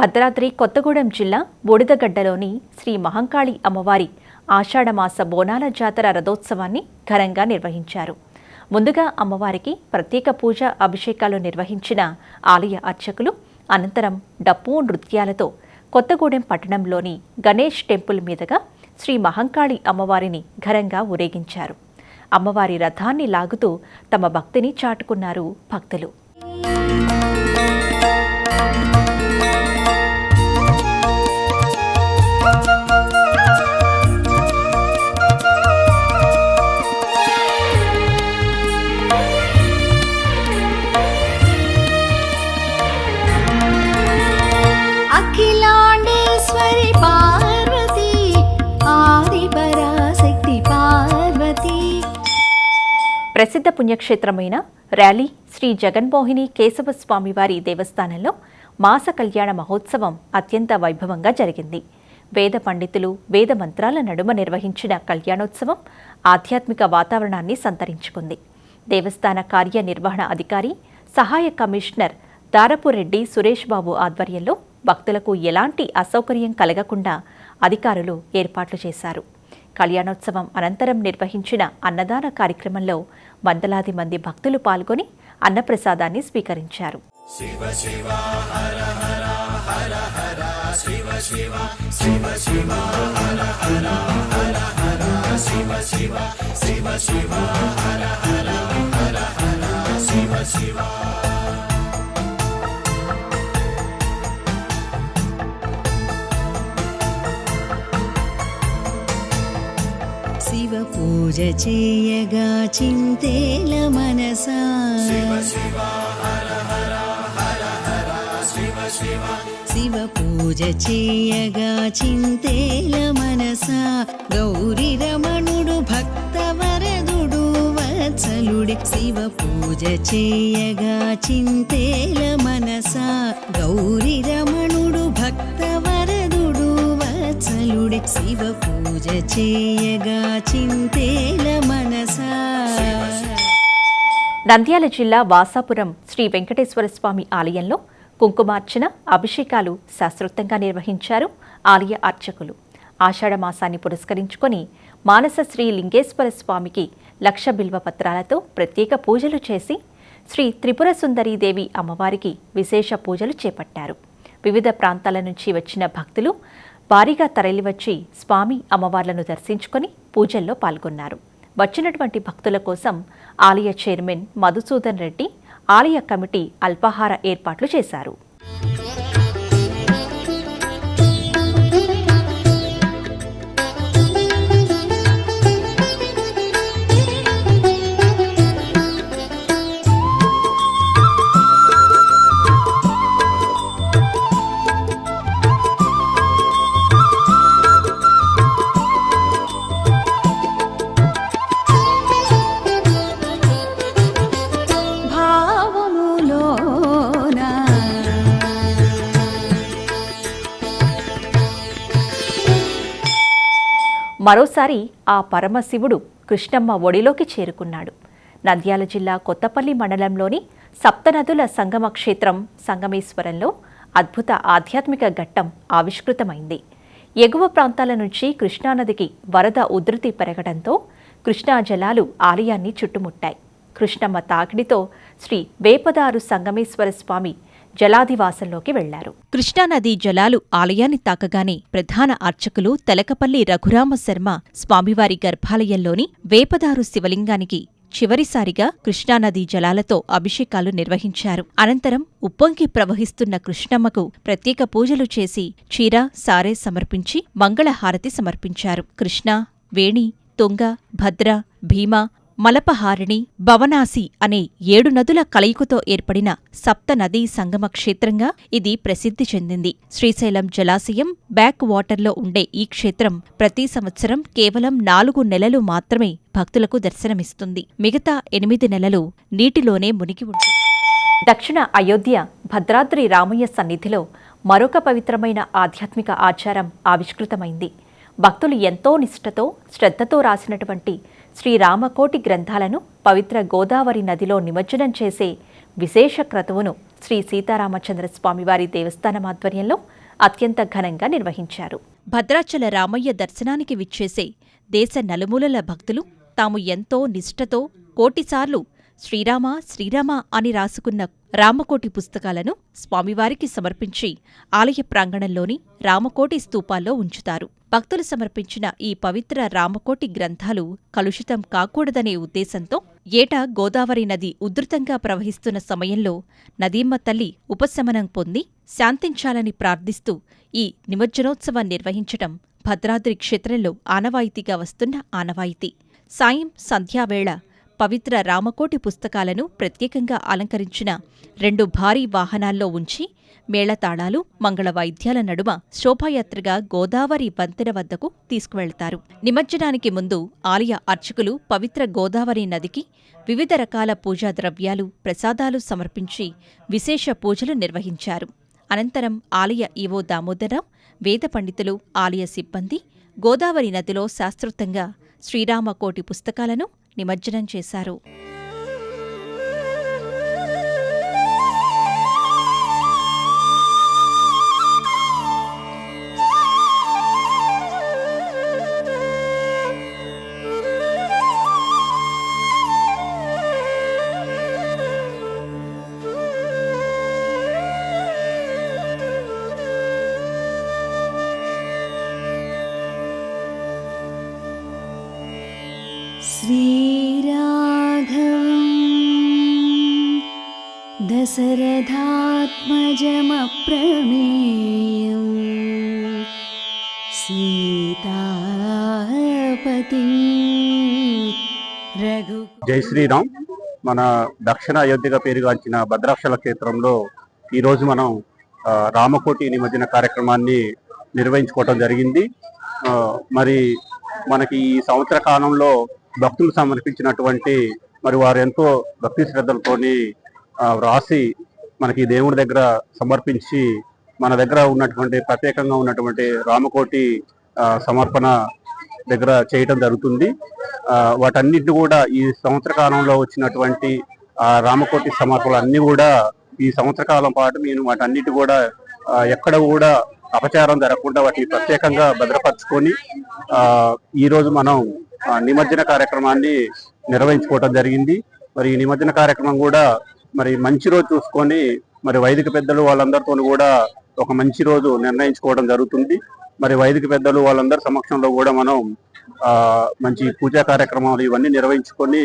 భద్రాద్రి కొత్తగూడెం జిల్లా బూడిదగడ్డలోని శ్రీ మహంకాళి అమ్మవారి ఆషాఢమాస బోనాల జాతర రథోత్సవాన్ని ఘనంగా నిర్వహించారు. ముందుగా అమ్మవారికి ప్రత్యేక పూజ, అభిషేకాలు నిర్వహించిన ఆలయ అర్చకులు అనంతరం డప్పు నృత్యాలతో కొత్తగూడెం పట్టణంలోని గణేష్ టెంపుల్ మీదుగా శ్రీ మహంకాళి అమ్మవారిని ఘనంగా ఊరేగించారు. అమ్మవారి రథాన్ని లాగుతూ తమ భక్తిని చాటుకున్నారు భక్తులు. ప్రసిద్ధ పుణ్యక్షేత్రమైన ర్యాలీ శ్రీ జగన్మోహిని కేశవ స్వామివారి దేవస్థానంలో మాస కళ్యాణ మహోత్సవం అత్యంత వైభవంగా జరిగింది. వేద పండితులు వేద మంత్రాల నడుమ నిర్వహించిన కళ్యాణోత్సవం ఆధ్యాత్మిక వాతావరణాన్ని సంతరించుకుంది. దేవస్థాన కార్యనిర్వహణ అధికారి సహాయ కమిషనర్ దారపురెడ్డి సురేష్ బాబు ఆధ్వర్యంలో భక్తులకు ఎలాంటి అసౌకర్యం కలగకుండా అధికారులు ఏర్పాట్లు చేశారు. కళ్యాణోత్సవం అనంతరం నిర్వహించిన అన్నదాన కార్యక్రమంలో వందలాది మంది భక్తులు పాల్గొని అన్నప్రసాదాన్ని స్వీకరించారు. శివ శివ హర హర హర హర శివ శివ శివ శివ హర హర హర హర శివ శివ శివ శివ హర హర హర హర శివ శివ. శివ పూజ చేయగా చింతేల మనసా శివ శివ హర హర హర హర శివ శివ శివ పూజ చేయగా చింతేల మనసా గౌరీ రమణుడు భక్తవరదుడు వత్సలుడే శివ పూజ చేయగా చింతేల మనసా గౌరీ రమణుడు భక్తవరదుడు వత్సలుడే శివ పూజ చేయగా చింతేల మనసా. నంద్యాల జిల్లా వాసాపురం శ్రీ వెంకటేశ్వర స్వామి ఆలయంలో కుంకుమార్చన అభిషేకాలు శాస్త్రోక్తంగా నిర్వహించారు ఆలయ అర్చకులు. ఆషాఢ మాసాన్ని పురస్కరించుకొని మానస శ్రీ లింగేశ్వర స్వామికి 1,00,000 బిల్వ పత్రాలతో ప్రత్యేక పూజలు చేసి శ్రీ త్రిపుర సుందరీదేవి అమ్మవారికి విశేష పూజలు చేపట్టారు. వివిధ ప్రాంతాల నుంచి వచ్చిన భక్తులు భారీగా తరలివచ్చి స్వామి అమ్మవార్లను దర్శించుకొని పూజల్లో పాల్గొన్నారు. వచ్చినటువంటి భక్తుల కోసం ఆలయ చైర్మన్ మధుసూదన్ రెడ్డి, ఆలయ కమిటీ అల్పాహార ఏర్పాట్లు చేశారు. మరోసారి ఆ పరమశివుడు కృష్ణమ్మ ఒడిలోకి చేరుకున్నాడు. నంద్యాల జిల్లా కొత్తపల్లి మండలంలోని సప్తనదుల సంగమ క్షేత్రం సంగమేశ్వరంలో అద్భుత ఆధ్యాత్మిక ఘట్టం ఆవిష్కృతమైంది. ఎగువ ప్రాంతాల నుంచి కృష్ణానదికి వరద ఉధృతి పెరగడంతో కృష్ణా జలాలు ఆలయాన్ని చుట్టుముట్టాయి. కృష్ణమ్మ తాకిడితో శ్రీ వేపదారు సంగమేశ్వర స్వామి జలాదివాసంలోకి వెళ్లారు. కృష్ణానదీ జలాలు ఆలయాన్ని తాకగానే ప్రధాన అర్చకులు తెలకపల్లి రఘురామ శర్మ స్వామివారి గర్భాలయంలోని వేపదారు శివలింగానికి చివరిసారిగా కృష్ణానదీ జలాలతో అభిషేకాలు నిర్వహించారు. అనంతరం ఉప్పొంగి ప్రవహిస్తున్న కృష్ణమ్మకు ప్రత్యేక పూజలు చేసి చీర సారే సమర్పించి మంగళహారతి సమర్పించారు. కృష్ణ, వేణి, తుంగ, భద్ర, భీమ, మలపహారిణి, భవనాసి అనే 7 నదుల కలయికతో ఏర్పడిన సప్త నదీ సంగమ క్షేత్రంగా ఇది ప్రసిద్ధి చెందింది. శ్రీశైలం జలాశయం బ్యాక్ వాటర్లో ఉండే ఈ క్షేత్రం ప్రతి సంవత్సరం కేవలం 4 నెలలు మాత్రమే భక్తులకు దర్శనమిస్తుంది. మిగతా 8 నెలలు నీటిలోనే మునిగి ఉంటుంది. దక్షిణ అయోధ్య భద్రాద్రి రామయ్య సన్నిధిలో మరొక పవిత్రమైన ఆధ్యాత్మిక ఆచారం ఆవిష్కృతమైంది. భక్తులు ఎంతో నిష్ఠతో శ్రద్ధతో రాసినటువంటి శ్రీరామకోటి గ్రంథాలను పవిత్ర గోదావరి నదిలో నిమజ్జనం చేసే విశేష క్రతువును శ్రీ సీతారామచంద్ర స్వామివారి దేవస్థానం ఆధ్వర్యంలో అత్యంత ఘనంగా నిర్వహించారు. భద్రాచల రామయ్య దర్శనానికి విచ్చేసే దేశ నలుమూలల భక్తులు తాము ఎంతో నిష్ఠతో కోటిసార్లు శ్రీరామ శ్రీరామ అని రాసుకున్న రామకోటి పుస్తకాలను స్వామివారికి సమర్పించి ఆలయ ప్రాంగణంలోని రామకోటి స్తూపాల్లో ఉంచుతారు. భక్తులు సమర్పించిన ఈ పవిత్ర రామకోటి గ్రంథాలు కలుషితం కాకూడదనే ఉద్దేశంతో ఏటా గోదావరి నది ఉధృతంగా ప్రవహిస్తున్న సమయంలో నదీమ్మ తల్లి ఉపశమనం పొంది శాంతించాలని ప్రార్థిస్తూ ఈ నిమజ్జనోత్సవం నిర్వహించటం భద్రాద్రి క్షేత్రంలో ఆనవాయితీగా వస్తున్న ఆనవాయితీ. సాయం సంధ్యావేళ పవిత్ర రామకోటి పుస్తకాలను ప్రత్యేకంగా అలంకరించిన 2 భారీ వాహనాల్లో ఉంచి మేళతాళాలు, మంగళ వాయిద్యాల నడుమ శోభాయాత్రగా గోదావరి వంతెన వద్దకు తీసుకువెళ్తారు. నిమజ్జనానికి ముందు ఆలయ అర్చకులు పవిత్ర గోదావరి నదికి వివిధ రకాల పూజా ద్రవ్యాలు, ప్రసాదాలు సమర్పించి విశేష పూజలు నిర్వహించారు. అనంతరం ఆలయ ఈవో దామోదరరావు, వేద పండితులు, ఆలయ సిబ్బంది గోదావరి నదిలో శాస్త్రోక్తంగా శ్రీరామకోటి పుస్తకాలను నిమజ్జనం చేశారు. श्रीराघवं दशरथात्मजमप्रमेयं सीतापतिं रघु జై శ్రీరామ్. మన దక్షిణ అయోధ్యగా పేరుగాంచిన భద్రాచల క్షేత్రంలో ఈరోజు మనం రామకోటి నిమజ్జన కార్యక్రమాన్ని నిర్వహించుకోవటం జరిగింది. మరి మనకి ఈ సంవత్సర కాలంలో భక్తులు సమర్పించినటువంటి మరి వారు ఎంతో భక్తి శ్రద్ధలతోని వ్రాసి మనకి దేవుడి దగ్గర సమర్పించి మన దగ్గర ఉన్నటువంటి ప్రత్యేకంగా ఉన్నటువంటి రామకోటి సమర్పణ దగ్గర చేయటం జరుగుతుంది. వాటన్నిటిని కూడా ఈ సంవత్సర కాలంలో వచ్చినటువంటి రామకోటి సమర్పణలు అన్ని కూడా ఈ సంవత్సర కాలం పాటు నేను వాటన్నిటి కూడా ఎక్కడ కూడా అపచారం జరగకుండా వాటిని ప్రత్యేకంగా భద్రపరుచుకొని ఈరోజు మనం నిమజ్జన కార్యక్రమాన్ని నిర్వహించుకోవటం జరిగింది. మరి ఈ నిమజ్జన కార్యక్రమం కూడా మరి మంచి రోజు చూసుకొని మరి వైదిక పెద్దలు వాళ్ళందరితో కూడా ఒక మంచి రోజు నిర్ణయించుకోవడం జరుగుతుంది. మరి వైదిక పెద్దలు వాళ్ళందరి సమక్షంలో కూడా మనం మంచి పూజా కార్యక్రమాలు ఇవన్నీ నిర్వహించుకొని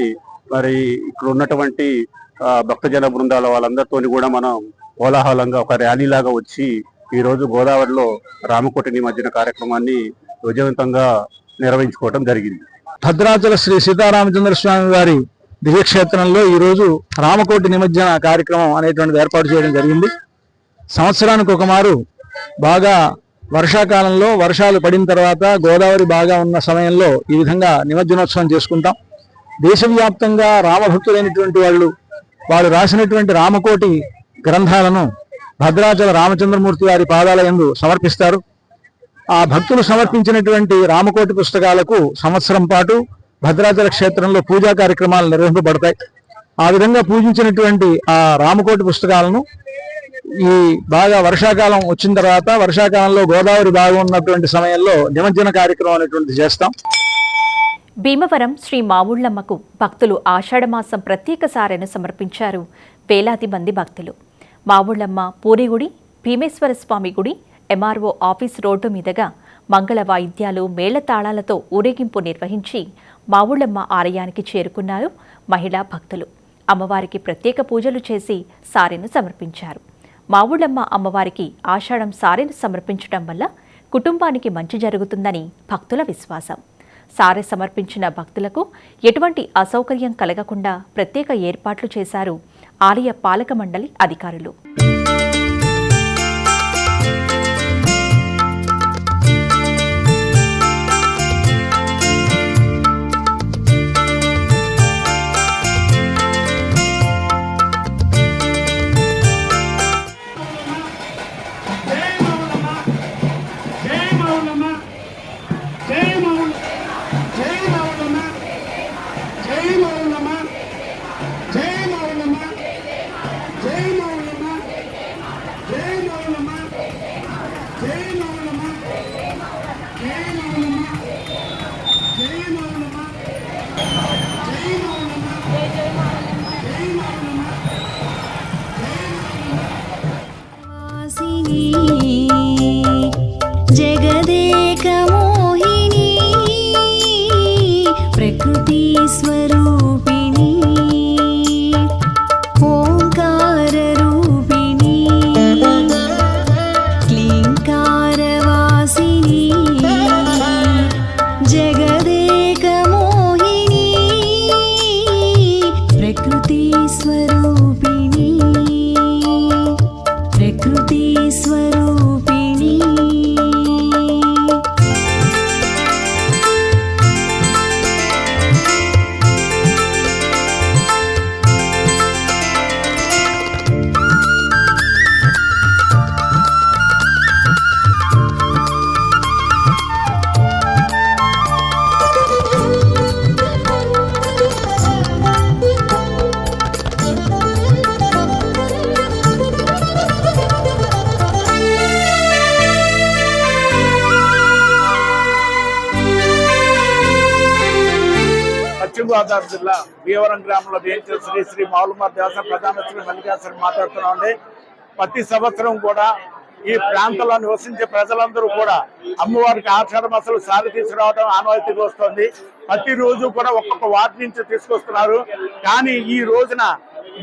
మరి ఇక్కడ ఉన్నటువంటి భక్తజన బృందాల వాళ్ళందరితో కూడా మనం కోలాహలంగా ఒక ర్యాలీ లాగా వచ్చి ఈ రోజు గోదావరిలో రామకోటి నిమజ్జన కార్యక్రమాన్ని విజయవంతంగా నిర్వహించుకోవడం జరిగింది. భద్రాచల శ్రీ సీతారామచంద్ర స్వామి వారి దివ్యక్షేత్రంలో ఈరోజు రామకోటి నిమజ్జన కార్యక్రమం అనేటువంటిది ఏర్పాటు చేయడం జరిగింది. సంవత్సరానికి ఒక మారు బాగా వర్షాకాలంలో వర్షాలు పడిన తర్వాత గోదావరి బాగా ఉన్న సమయంలో ఈ విధంగా నిమజ్జనోత్సవం చేసుకుంటాం. దేశవ్యాప్తంగా రామభక్తులైనటువంటి వాళ్ళు రాసినటువంటి రామకోటి గ్రంథాలను భద్రాచల రామచంద్రమూర్తి వారి పాదాల యందు సమర్పిస్తారు. ఆ భక్తులు సమర్పించినటువంటి రామకోటి పుస్తకాలకు సంవత్సరం పాటు భద్రాచల క్షేత్రంలో పూజా కార్యక్రమాలు నిర్వహింపబడతాయి. ఆ విధంగా పూజించినటువంటి ఆ రామకోటి పుస్తకాలను ఈ బాగా వర్షాకాలం వచ్చిన తర్వాత వర్షాకాలంలో గోదావరి బాగా ఉన్నటువంటి సమయంలో నిమజ్జన కార్యక్రమం అనేటువంటిది చేస్తాం. భీమవరం శ్రీ మావుళ్లమ్మకు భక్తులు ఆషాఢమాసం ప్రత్యేక సారెను సమర్పించారు. వేలాది మంది భక్తులు మావుళ్లమ్మ పూరిగుడి, భీమేశ్వర స్వామి గుడి, ఎంఆర్ఓ ఆఫీస్ రోడ్డు మీదుగా మంగళ వాయిద్యాలు, మేళతాళాలతో ఊరేగింపు నిర్వహించి మావుళ్లమ్మ ఆలయానికి చేరుకున్నారు మహిళా భక్తులు. అమ్మవారికి ప్రత్యేక పూజలు చేసి సారెను సమర్పించారు. మావుళ్లమ్మ అమ్మవారికి ఆషాఢం సారెను సమర్పించడం వల్ల కుటుంబానికి మంచి జరుగుతుందని భక్తుల విశ్వాసం. సారె సమర్పించిన భక్తులకు ఎటువంటి అసౌకర్యం కలగకుండా ప్రత్యేక ఏర్పాట్లు చేశారు ఆలయ పాలక మండలి అధికారులు. जगदेकमोहिनी प्रकृति स्वरूपिणी ओंकार रूपिणी क्लींकारवासिनी जगदेकमोहिनी పశ్చిమ గోదావరి జిల్లా భీమవరం గ్రామంలో వేయించిన శ్రీ శ్రీ మావులమ్మ దేవస్థానం ప్రధాన శ్రీ మల్లికార్జున మాట్లాడుతున్నామండి. ప్రతి సంవత్సరం కూడా ఈ ప్రాంతంలో నివసించే ప్రజలందరూ కూడా అమ్మవారికి ఆషాఢ మాసాలు సారి తీసుకురావడం ఆనవాయితీగా వస్తుంది. ప్రతిరోజు కూడా ఒక్కొక్క వార్డు నుంచి తీసుకొస్తున్నారు. కానీ ఈ రోజున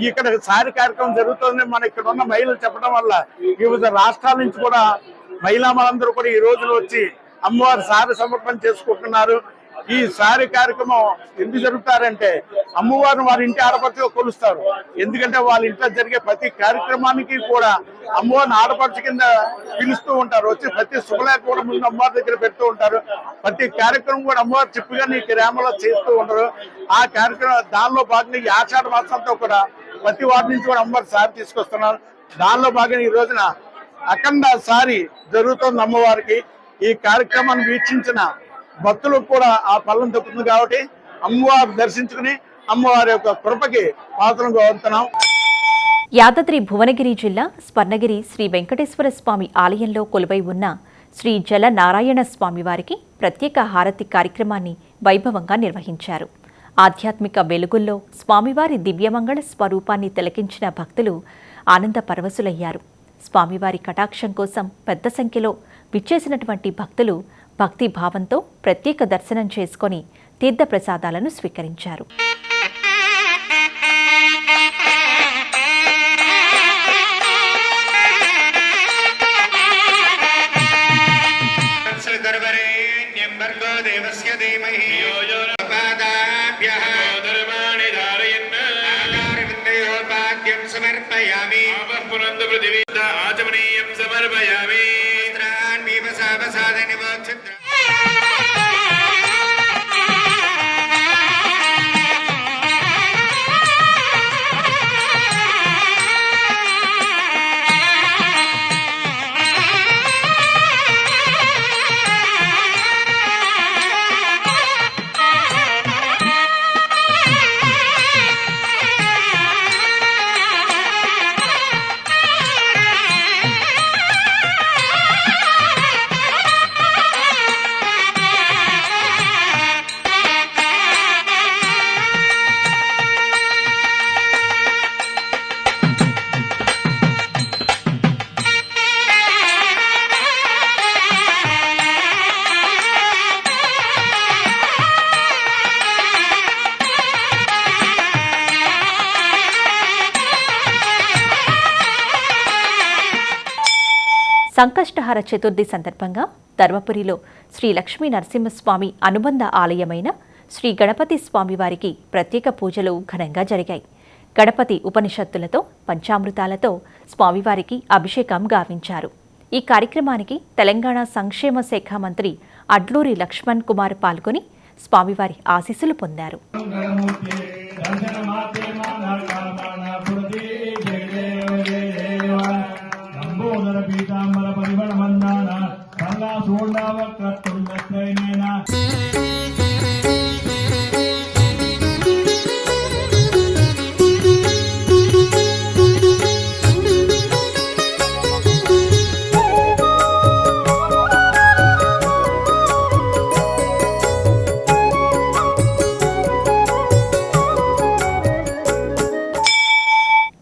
ఇక్కడ సారి కార్యక్రమం జరుగుతుంది. మన ఇక్కడ ఉన్న మహిళలు చెప్పడం వల్ల వివిధ రాష్ట్రాల నుంచి కూడా మహిళామలందరూ కూడా ఈ రోజున వచ్చి అమ్మవారి సారి సమర్పణ చేసుకుంటున్నారు. ఈ సారి కార్యక్రమం ఎందుకు జరుగుతారంటే అమ్మవారిని వారి ఇంటి ఆడపడుచుగా కొలుస్తారు. ఎందుకంటే వాళ్ళ ఇంట్లో జరిగే ప్రతి కార్యక్రమానికి కూడా అమ్మవారిని ఆడపడుచు కింద పిలుస్తూ ఉంటారు. వచ్చి ప్రతి శుభలేఖ కూడా ముందు అమ్మవారి దగ్గర పెడుతూ ఉంటారు. ప్రతి కార్యక్రమం కూడా అమ్మవారు చెప్పుగా ఈ గ్రామంలో చేస్తూ ఉంటారు. ఆ కార్యక్రమం దానిలో భాగంగా ఈ ఆషాఢ మాసంతో కూడా ప్రతి వారి నుంచి కూడా అమ్మవారి సారి తీసుకొస్తున్నారు. దానిలో భాగంగా ఈ రోజున అఖండ సారి జరుగుతుంది అమ్మవారికి. ఈ కార్యక్రమాన్ని వీక్షించిన భక్తులకు కూడా ఆ ఫలం దక్కుతుంది కాబట్టి అమ్మవారు దర్శించుకుని అమ్మవారి యొక్క కృపకి పాత్రలు కోరుతున్నాం. యాదాద్రి భువనగిరి జిల్లా స్వర్ణగిరి శ్రీ వెంకటేశ్వర స్వామి ఆలయంలో కొలువై ఉన్న శ్రీ జల నారాయణ స్వామి వారికి ప్రత్యేక హారతి కార్యక్రమాన్ని వైభవంగా నిర్వహించారు. ఆధ్యాత్మిక వెలుగుల్లో స్వామివారి దివ్యమంగళ స్వరూపాన్ని తిలకించిన భక్తులు ఆనంద పరవశులయ్యారు. స్వామివారి కటాక్షం కోసం పెద్ద సంఖ్యలో విచ్చేసినటువంటి భక్తులు భక్తి భావంతో ప్రత్యేక దర్శనం చేసుకొని తీర్థప్రసాదాలను స్వీకరించారు. సంకష్టహర చతుర్థి సందర్భంగా ధర్మపురిలో శ్రీ లక్ష్మీ నరసింహస్వామి అనుబంధ ఆలయమైన శ్రీ గణపతి స్వామివారికి ప్రత్యేక పూజలు ఘనంగా జరిగాయి. గణపతి ఉపనిషత్తులతో పంచామృతాలతో స్వామివారికి అభిషేకం గావించారు. ఈ కార్యక్రమానికి తెలంగాణ సంక్షేమ శాఖ మంత్రి అడ్లూరి లక్ష్మణ్ కుమార్ పాల్గొని స్వామివారి ఆశీస్సులు పొందారు.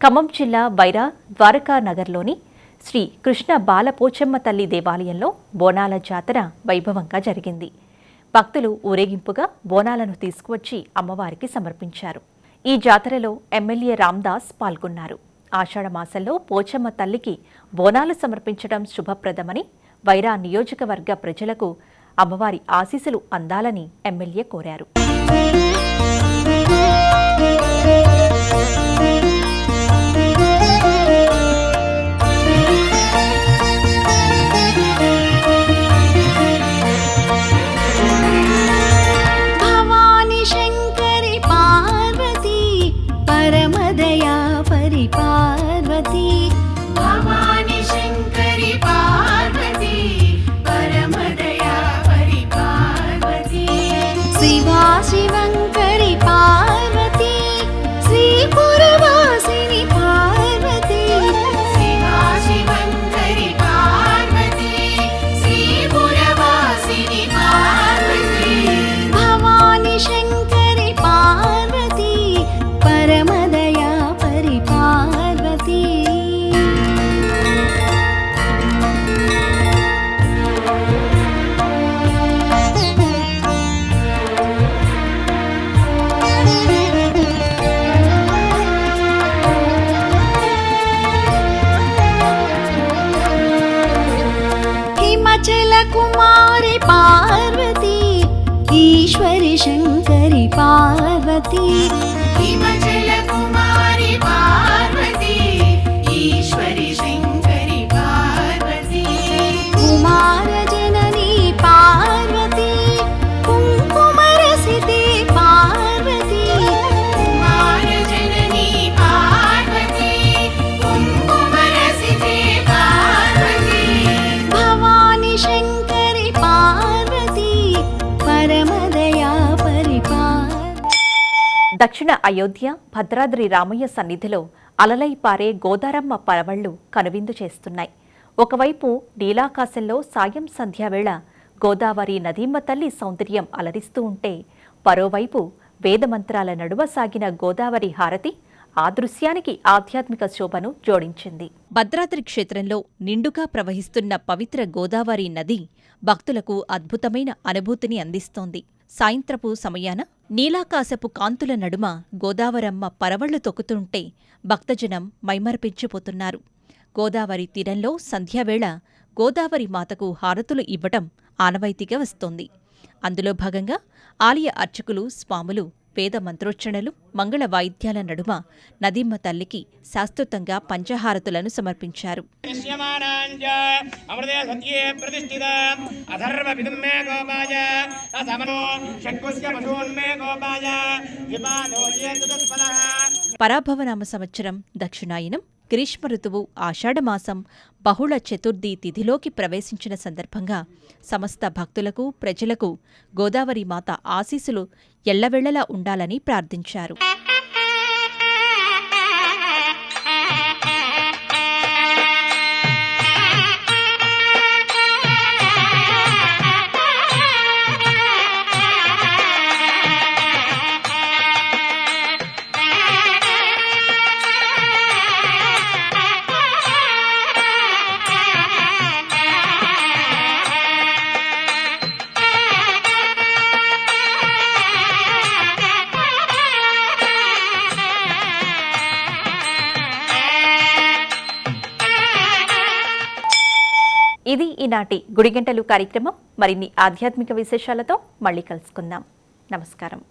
ఖమ్మం జిల్లా వైరా ద్వారకా నగర్లోని శ్రీ కృష్ణ బాలపోచమ్మ తల్లి దేవాలయంలో బోనాల జాతర వైభవంగా జరిగింది. భక్తులు ఊరేగింపుగా బోనాలను తీసుకువచ్చి అమ్మవారికి సమర్పించారు. ఈ జాతరలో ఎమ్మెల్యే రామ్దాస్ పాల్గొన్నారు. ఆషాఢ మాసంలో పోచమ్మ తల్లికి బోనాలు సమర్పించడం శుభప్రదమని వైరా నియోజకవర్గ ప్రజలకు అమ్మవారి ఆశీస్సులు అందాలని ఎమ్మెల్యే కోరారు. శివా कुमारी पार्वती ईश्वरी शंकरी पार्वती हिमचल कुमारी पार्वती ईश्वरी शंकरी पार्वती कुमार जननी पार्वती कुंकुम रसिते पार्वती कुमार जननी पार्वती कुंकुम रसिते पार्वती भवानी शंकरी पार्वती परमदया परिपार। దక్షిణ అయోధ్య భద్రాద్రి రామయ్య సన్నిధిలో అలలై పారే గోదారమ్మ పరవళ్లు కనువిందు చేస్తున్నాయి. ఒకవైపు నీలాకాశంలో సాయం సంధ్యావేళ గోదావరి నదీమ్మ తల్లి సౌందర్యం అలరిస్తూ ఉంటే, మరోవైపు వేదమంత్రాల నడుమ సాగిన గోదావరి హారతి ఆ దృశ్యానికి ఆధ్యాత్మిక శోభను జోడించింది. భద్రాద్రి క్షేత్రంలో నిండుగా ప్రవహిస్తున్న పవిత్ర గోదావరి నది భక్తులకు అద్భుతమైన అనుభూతిని అందిస్తోంది. సాయంత్రపు సమయాన నీలాకాశపు కాంతుల నడుమ గోదావరమ్మ పరవళ్లు తొక్కుతుంటే భక్తజనం మైమరపించిపోతున్నారు. గోదావరి తీరంలో సంధ్యావేళ గోదావరి మాతకు హారతులు ఇవ్వటం ఆనవాయితీగా వస్తోంది. అందులో భాగంగా ఆలయ అర్చకులు, స్వాములు వేద మంత్రోచ్చరణలు, మంగళ వాయిద్యాల నడుమ నదీమ్మ తల్లికి శాస్త్రోక్తంగా పంచహారతులను సమర్పించారు. పరాభవనామ సంవత్సరం దక్షిణాయనం, గ్రీష్మ ఋతువు ఆషాఢమాసం బహుళ చతుర్థి తిథిలోకి ప్రవేశించిన సందర్భంగా సమస్త భక్తులకు, ప్రజలకు గోదావరి మాత ఆశీస్సులు ఎల్లవెళ్లలా ఉండాలని ప్రార్థించారు. ఇది ఈనాటి గుడిగంటలు కార్యక్రమం. మరిన్ని ఆధ్యాత్మిక విశేషాలతో మళ్ళీ కలుసుకుందాం. నమస్కారం.